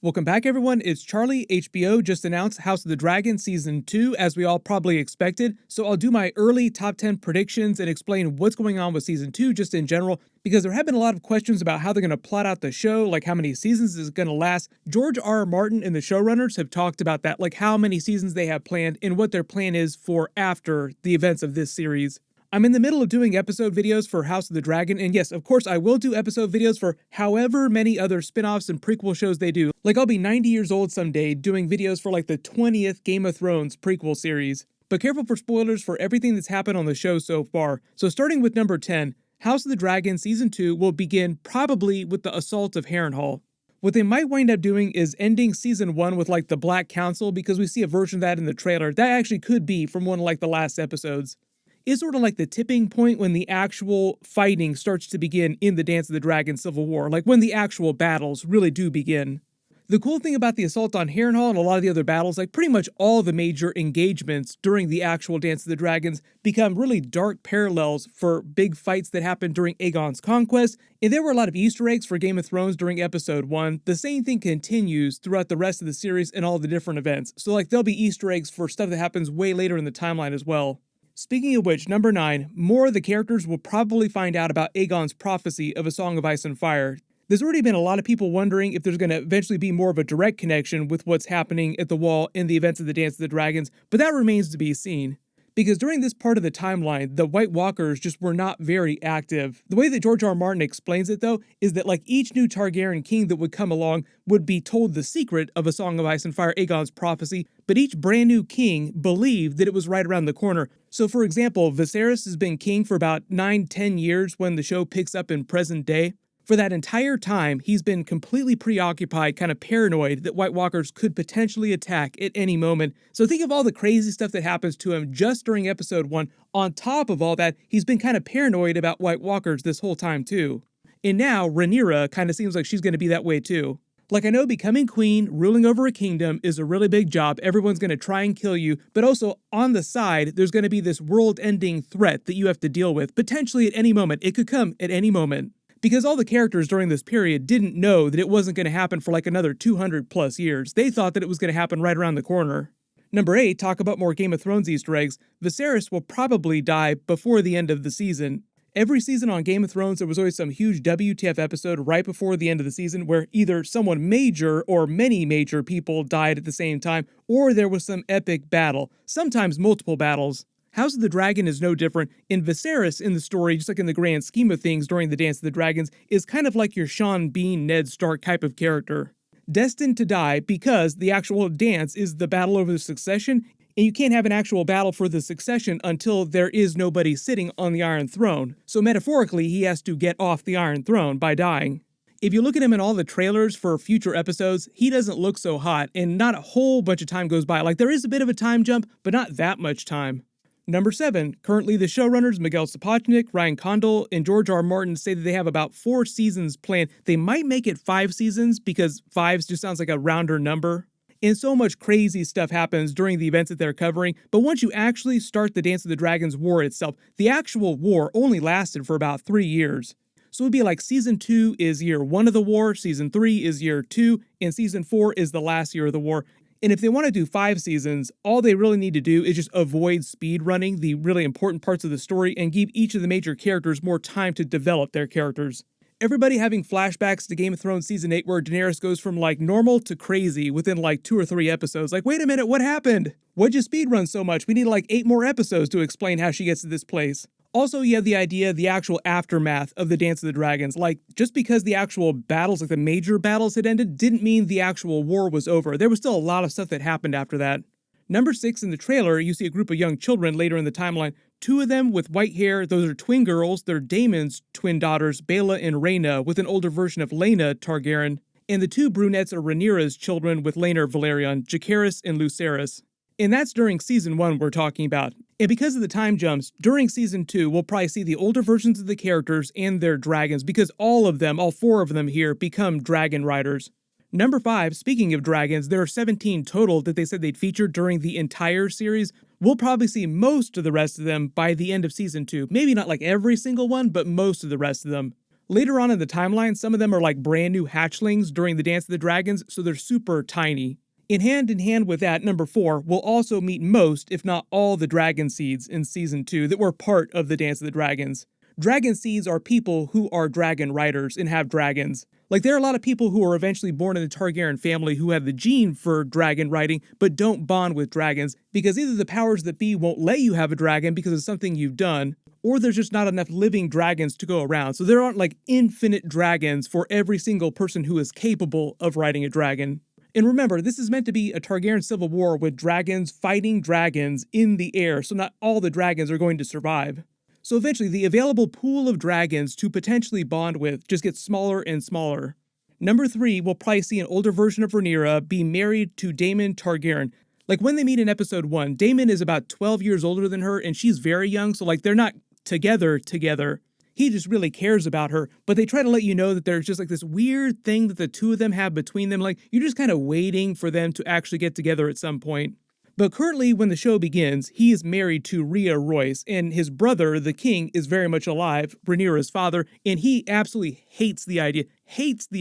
Welcome back, everyone. It's Charlie. HBO just announced House of the Dragon Season 2, as we all probably expected, so I'll do my early top 10 predictions and explain what's going on with Season 2 just in general, because there have been a lot of questions about how they're going to plot out the show, like how many seasons is it going to last. George R. R. Martin and the showrunners have talked about that, like how many seasons they have planned and what their plan is for after the events of this series. I'm in the middle of doing episode videos for House of the Dragon, and yes, of course, I will do episode videos for however many other spin-offs and prequel shows they do. Like, I'll be 90 years old someday doing videos for like the 20th Game of Thrones prequel series. But careful for spoilers for everything that's happened on the show so far. So starting with number 10, House of the Dragon Season 2 will begin probably with the assault of Harrenhal. What they might wind up doing is ending Season 1 with like the Black Council, because we see a version of that in the trailer. That actually could be from one of like the last episodes. Is sort of like the tipping point when the actual fighting starts to begin in the Dance of the Dragon Civil War, like when the actual battles really do begin. The cool thing about the assault on Harrenhal and a lot of the other battles, like pretty much all the major engagements during the actual Dance of the Dragons, become really dark parallels for big fights that happened during Aegon's conquest, and there were a lot of Easter eggs for Game of Thrones during Episode 1. The same thing continues throughout the rest of the series and all the different events, so like there'll be Easter eggs for stuff that happens way later in the timeline as well. Speaking of which, number 9, more of the characters will probably find out about Aegon's prophecy of A Song of Ice and Fire. There's already been a lot of people wondering if there's going to eventually be more of a direct connection with what's happening at the Wall in the events of the Dance of the Dragons, but that remains to be seen. Because during this part of the timeline, the White Walkers just were not very active. The way that George R. R. Martin explains it, though, is that like each new Targaryen king that would come along would be told the secret of A Song of Ice and Fire, Aegon's prophecy, but each brand new king believed that it was right around the corner. So for example, Viserys has been king for about 9-10 years when the show picks up in present day. For that entire time, he's been completely preoccupied, kind of paranoid that White Walkers could potentially attack at any moment. So think of all the crazy stuff that happens to him just during Episode 1. On top of all that, he's been kind of paranoid about White Walkers this whole time too. And now, Rhaenyra kind of seems like she's going to be that way too. Like, I know becoming queen, ruling over a kingdom is a really big job. Everyone's going to try and kill you. But also, on the side, there's going to be this world-ending threat that you have to deal with, potentially at any moment. It could come at any moment. Because all the characters during this period didn't know that it wasn't going to happen for like another 200 plus years. They thought that it was going to happen right around the corner. Number 8, talk about more Game of Thrones Easter eggs. Viserys will probably die before the end of the season. Every season on Game of Thrones, there was always some huge WTF episode right before the end of the season where either someone major or many major people died at the same time, or there was some epic battle, sometimes multiple battles. House of the Dragon is no different, and Viserys in the story, just like in the grand scheme of things during the Dance of the Dragons, is kind of like your Sean Bean, Ned Stark type of character. Destined to die because the actual dance is the battle over the succession, and you can't have an actual battle for the succession until there is nobody sitting on the Iron Throne. So metaphorically, he has to get off the Iron Throne by dying. If you look at him in all the trailers for future episodes, he doesn't look so hot, and not a whole bunch of time goes by. Like, there is a bit of a time jump, but not that much time. Number 7, currently the showrunners Miguel Sapochnik, Ryan Condal, and George R. R. Martin say that they have about 4 seasons planned. They might make it 5 seasons because 5 just sounds like a rounder number. And so much crazy stuff happens during the events that they're covering, but once you actually start the Dance of the Dragons war itself, the actual war only lasted for about 3 years. So it would be like Season 2 is year 1 of the war, Season 3 is year 2, and Season 4 is the last year of the war. And if they want to do 5 seasons, all they really need to do is just avoid speed running the really important parts of the story and give each of the major characters more time to develop their characters. Everybody having flashbacks to Game of Thrones Season 8 where Daenerys goes from like normal to crazy within like 2 or 3 episodes. Like, wait a minute, what happened? Why'd you speed run so much? We need like 8 more episodes to explain how she gets to this place. Also, you have the idea, the actual aftermath of the Dance of the Dragons. Like, just because the actual battles, like the major battles had ended, didn't mean the actual war was over. There was still a lot of stuff that happened after that. Number 6, in the trailer, you see a group of young children later in the timeline. 2 of them with white hair, those are twin girls. They're Daemon's twin daughters, Baela and Rhaena, with an older version of Laena Targaryen. And the 2 brunettes are Rhaenyra's children with Laenor Velaryon, Jacaerys and Lucerys. And that's during Season 1 we're talking about. And because of the time jumps, during Season 2, we'll probably see the older versions of the characters and their dragons, because all of them, all 4 of them here, become dragon riders. Number 5, speaking of dragons, there are 17 total that they said they'd feature during the entire series. We'll probably see most of the rest of them by the end of Season 2. Maybe not like every single one, but most of the rest of them. Later on in the timeline, some of them are like brand new hatchlings during the Dance of the Dragons, so they're super tiny. In hand with that, number 4, we'll also meet most, if not all, the dragon seeds in Season 2 that were part of the Dance of the Dragons. Dragon seeds are people who are dragon riders and have dragons. Like, there are a lot of people who are eventually born in the Targaryen family who have the gene for dragon riding, but don't bond with dragons, because either the powers that be won't let you have a dragon because of something you've done, or there's just not enough living dragons to go around. So there aren't like infinite dragons for every single person who is capable of riding a dragon. And remember, this is meant to be a Targaryen civil war with dragons fighting dragons in the air, so not all the dragons are going to survive. So eventually, the available pool of dragons to potentially bond with just gets smaller and smaller. Number 3, we'll probably see an older version of Rhaenyra be married to Daemon Targaryen. Like, when they meet in episode 1, Daemon is about 12 years older than her, and she's very young, so like they're not together. He just really cares about her, but they try to let you know that there's just like this weird thing that the two of them have between them, like you're just kind of waiting for them to actually get together at some point. But currently, when the show begins, he is married to Rhea Royce, and his brother, the king, is very much alive, Rhaenyra's father, and he absolutely hates the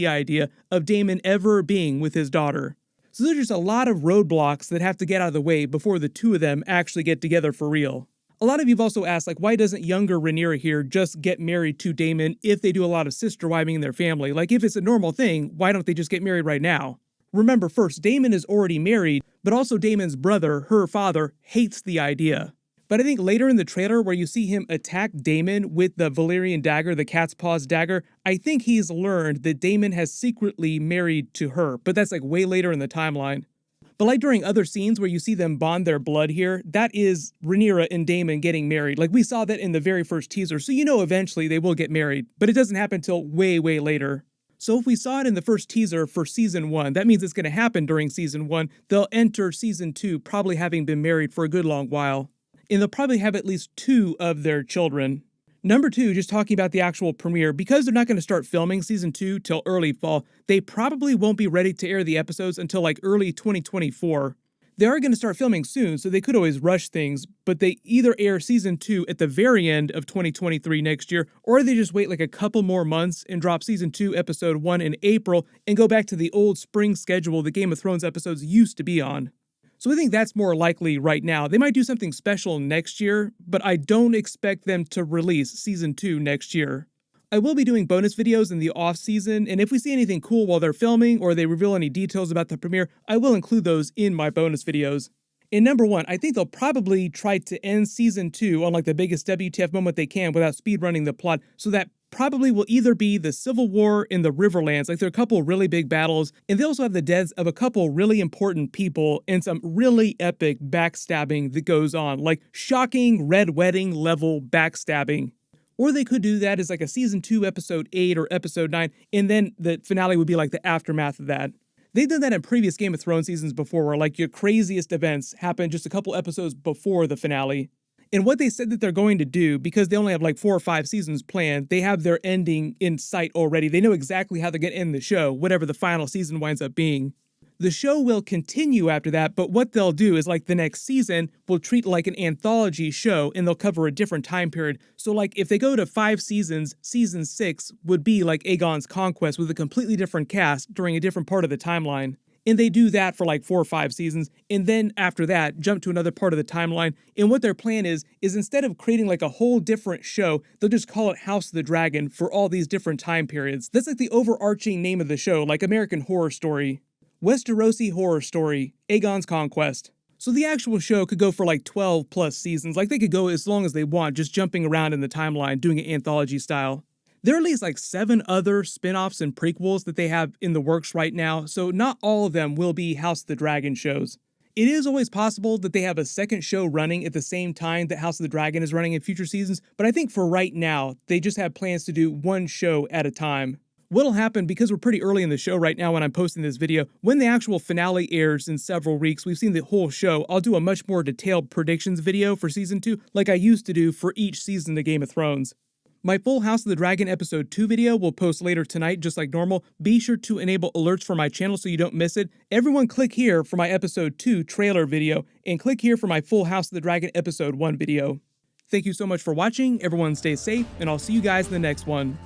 idea of Daemon ever being with his daughter. So there's just a lot of roadblocks that have to get out of the way before the two of them actually get together for real. A lot of you have also asked, like, why doesn't younger Rhaenyra here just get married to Daemon if they do a lot of sister wiving in their family? Like, if it's a normal thing, why don't they just get married right now? Remember, first, Daemon is already married, but also Daemon's brother, her father, hates the idea. But I think later in the trailer where you see him attack Daemon with the Valyrian dagger, the cat's paws dagger, I think he's learned that Daemon has secretly married to her, but that's like way later in the timeline. But like during other scenes where you see them bond their blood here, that is Rhaenyra and Daemon getting married. Like, we saw that in the very first teaser, so you know eventually they will get married, but it doesn't happen until way later. So if we saw it in the first teaser for Season 1, that means it's going to happen during Season 1. They'll enter Season 2 probably having been married for a good long while. And they'll probably have at least 2 of their children. Number 2, just talking about the actual premiere, because they're not going to start filming Season 2 till early fall, they probably won't be ready to air the episodes until like early 2024. They are going to start filming soon, so they could always rush things, but they either air Season 2 at the very end of 2023 next year, or they just wait like a couple more months and drop Season 2 Episode 1 in April and go back to the old spring schedule the Game of Thrones episodes used to be on. So I think that's more likely right now. They might do something special next year, but I don't expect them to release Season 2 next year. I will be doing bonus videos in the off-season, and if we see anything cool while they're filming or they reveal any details about the premiere, I will include those in my bonus videos. In number 1, I think they'll probably try to end Season 2 on like the biggest WTF moment they can without speedrunning the plot, so that probably will either be the Civil War in the Riverlands, like there are a couple really big battles, and they also have the deaths of a couple really important people and some really epic backstabbing that goes on, like shocking Red Wedding level backstabbing. Or they could do that as like a Season 2 Episode 8 or Episode 9, and then the finale would be like the aftermath of that. They've done that in previous Game of Thrones seasons before, where like your craziest events happen just a couple episodes before the finale. And what they said that they're going to do, because they only have like 4 or 5 seasons planned, they have their ending in sight already. They know exactly how they're going to end the show, whatever the final season winds up being. The show will continue after that, but what they'll do is like the next season will treat it like an anthology show, and they'll cover a different time period. So like if they go to 5 seasons, Season 6 would be like Aegon's Conquest with a completely different cast during a different part of the timeline. And they do that for like 4 or 5 seasons, and then after that, jump to another part of the timeline. And what their plan is instead of creating like a whole different show, they'll just call it House of the Dragon for all these different time periods. That's like the overarching name of the show, like American Horror Story. Westerosi Horror Story, Aegon's Conquest. So the actual show could go for like 12 plus seasons, like they could go as long as they want, just jumping around in the timeline, doing it anthology style. There are at least like 7 other spin-offs and prequels that they have in the works right now, so not all of them will be House of the Dragon shows. It is always possible that they have a second show running at the same time that House of the Dragon is running in future seasons, but I think for right now, they just have plans to do one show at a time. What'll happen, because we're pretty early in the show right now when I'm posting this video, when the actual finale airs in several weeks, we've seen the whole show, I'll do a much more detailed predictions video for Season 2, like I used to do for each season of Game of Thrones. My full House of the Dragon Episode 2 video will post later tonight, just like normal. Be sure to enable alerts for my channel so you don't miss it. Everyone click here for my Episode 2 trailer video, and click here for my full House of the Dragon Episode 1 video. Thank you so much for watching, everyone stay safe, and I'll see you guys in the next one.